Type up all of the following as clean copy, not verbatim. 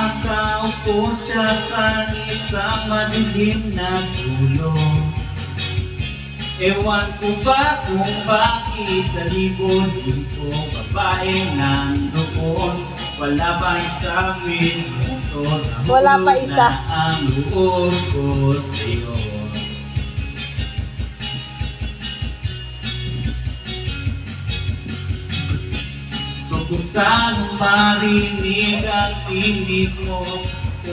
Nakaupo siya sa isang madilim na sulok. Ewan ko ba kung bakit sa libo-libo babae nandoon. Wala pa isang minuto, Wala pa isa. na ang loob ko sa'yo. Gusto ko sanang marinig ang tinig mo.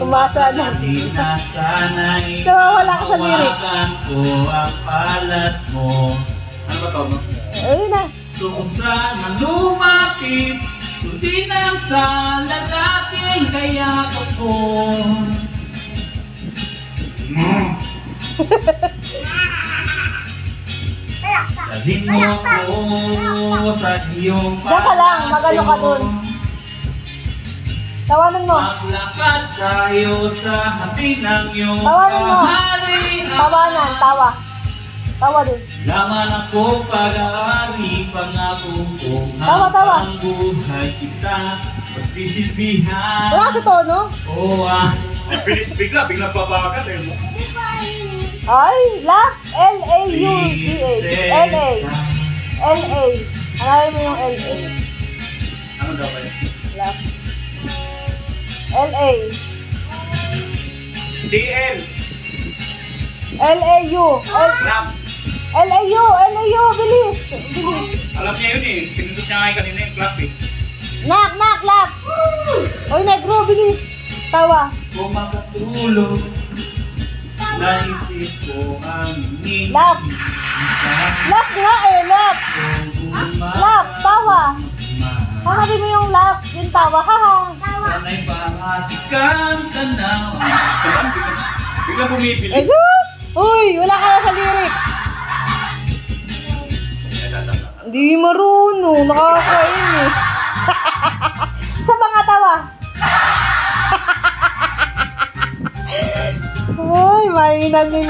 Umasa na. Nasanay Nawawala ka sa lyrics. hawakan ko ang palat mo. Ano ba to? Ayun na. Gusto ko sana lumapit, kundi lang sa lalaking kayakap ko. Dalhin mo ako sa iyong Diyan ka lang, magano ka dun. Tawanan mo. Maglakad tayo sa habi ng iyong Tawanan mo. kaharian. Tawanan, tawa. Tawa din. Laman ako pag-aari, pangako kong Tawa. habang buhay kita pagsisilbihan. Wala sa tono? Oo bilis bigla babagat eh. Ay, laugh. L-A-U-G-H. L-A. L-A. Hanapin mo yung L-A. Ano daw ba yun? Laugh. L-A. DL. L-A-U. Rap. L-A-U. L-A-U. Bilis. Bilis. Alam niya yun eh. Pinindot niya nga yung kanina yung clap eh. Knock, knock, laugh. Oy, negro, bilis. Tawa. Kung makatulog, naisip ko ang ining. Laugh. Laugh nga eh, laugh. Laugh, tawa. Hanapin mo yung laugh, yung tawa. Haha. Sana'y parati kang tanaw. Bigla bumibili. Jesus! Uy, wala ka na sa lyrics. Hindi marunong, nakakain eh. Sa mga tawa. Ay, mainan nila.